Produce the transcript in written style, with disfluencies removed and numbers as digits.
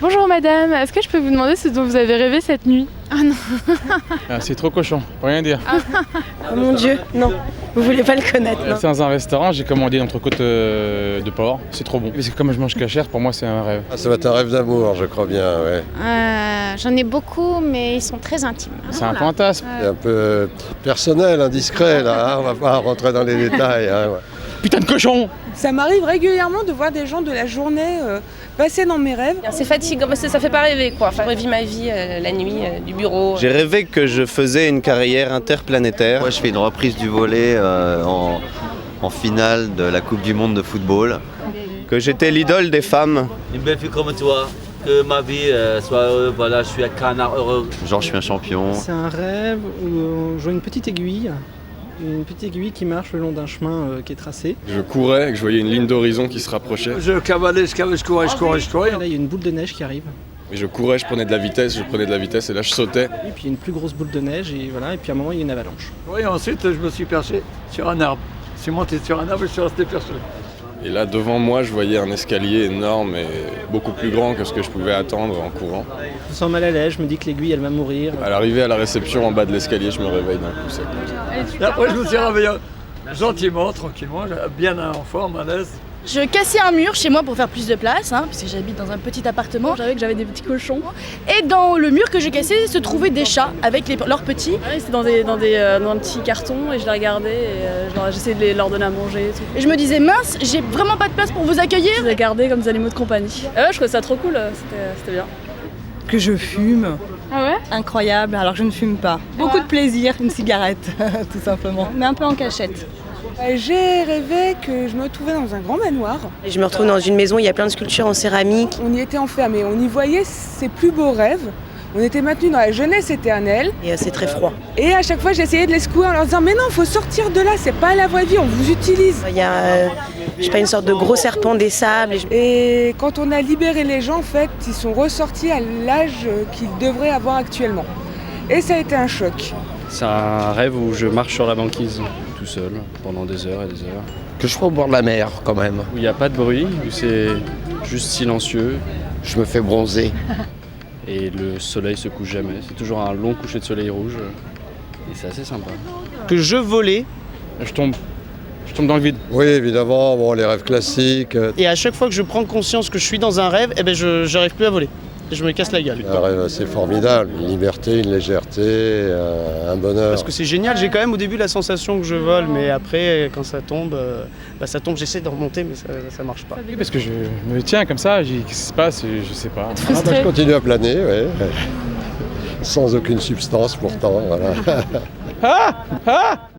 Bonjour madame, est-ce que je peux vous demander ce dont vous avez rêvé cette nuit? Ah non. Ah, c'est trop cochon, faut rien dire. Oh mon Dieu, non. Vous voulez pas le connaître, non? C'est dans un restaurant, j'ai commandé une entrecôte de porc, c'est trop bon. Parce que comme je mange cachère, pour moi c'est un rêve. Ah, ça va être un rêve d'amour, je crois bien, ouais. J'en ai beaucoup, mais ils sont très intimes. C'est un fantasme. C'est un peu personnel, indiscret, là, hein, on va pas rentrer dans les détails. Hein, ouais. Putain de cochon! Ça m'arrive régulièrement de voir des gens de la journée passer dans mes rêves. C'est fatigant, ça fait pas rêver quoi. Enfin, je revis ma vie la nuit du bureau. J'ai rêvé que je faisais une carrière interplanétaire. Moi je fais une reprise du volley en finale de la Coupe du Monde de football. Que j'étais l'idole des femmes. Une belle fille comme toi, que ma vie soit heureuse, voilà, je suis un canard heureux. Genre je suis un champion. C'est un rêve où je vois une petite aiguille qui marche le long d'un chemin qui est tracé. Je courais et que je voyais une ligne d'horizon qui se rapprochait. Je cavalais, je courais. Et là, il y a une boule de neige qui arrive. Et je courais, je prenais de la vitesse et là je sautais. Et puis il y a une plus grosse boule de neige et voilà, et puis à un moment il y a une avalanche. Oui, ensuite je me suis perché sur un arbre. Je suis monté sur un arbre et je suis resté perché. Et là devant moi je voyais un escalier énorme et beaucoup plus grand que ce que je pouvais attendre en courant. Je me sens mal à l'aise, je me dis que l'aiguille elle va mourir. À l'arrivée à la réception en bas de l'escalier, je me réveille d'un coup sec. Et après je me suis réveillé gentiment, tranquillement, bien en forme, à l'aise. Je cassais un mur chez moi pour faire plus de place, puisque j'habite dans un petit appartement. Je savais que j'avais des petits cochons. Et dans le mur que j'ai cassé se trouvaient des chats avec leurs petits. C'était dans un petit carton et je les regardais et j'essayais de leur donner à manger. Et, tout. Et je me disais mince, j'ai vraiment pas de place pour vous accueillir. Je les gardais comme des animaux de compagnie. Et ouais, je trouvais ça trop cool, c'était bien. Que je fume. Ah ouais? Incroyable, alors que je ne fume pas. Beaucoup de plaisir, une cigarette, tout simplement. Mais un peu en cachette. J'ai rêvé que je me trouvais dans un grand manoir. Et je me retrouve dans une maison où il y a plein de sculptures en céramique. On y était enfermés, on y voyait ses plus beaux rêves. On était maintenus dans la jeunesse éternelle. Et c'est très froid. Et à chaque fois, j'essayais de les secouer en leur disant « Mais non, il faut sortir de là, c'est pas la vraie vie, on vous utilise !» Il y a une sorte de gros serpent des sables. Et quand on a libéré les gens, en fait, ils sont ressortis à l'âge qu'ils devraient avoir actuellement. Et ça a été un choc. C'est un rêve où je marche sur la banquise, tout seul, pendant des heures et des heures. Que je sois au bord de la mer, quand même. Où il n'y a pas de bruit, où c'est juste silencieux. Je me fais bronzer. Et le soleil se couche jamais. C'est toujours un long coucher de soleil rouge. Et c'est assez sympa. Que je volais. Je tombe dans le vide. Oui, évidemment, bon, les rêves classiques. Et à chaque fois que je prends conscience que je suis dans un rêve, je n'arrive plus à voler. Et je me casse la gueule. Un rêve assez formidable, une liberté, une légèreté, un bonheur. Parce que c'est génial, j'ai quand même au début la sensation que je vole, mais après quand ça tombe, j'essaie de remonter mais ça marche pas. Oui, parce que je me tiens comme ça, qu'est-ce qui se passe, je sais pas. Je continue à planer, ouais. Sans aucune substance pourtant, voilà.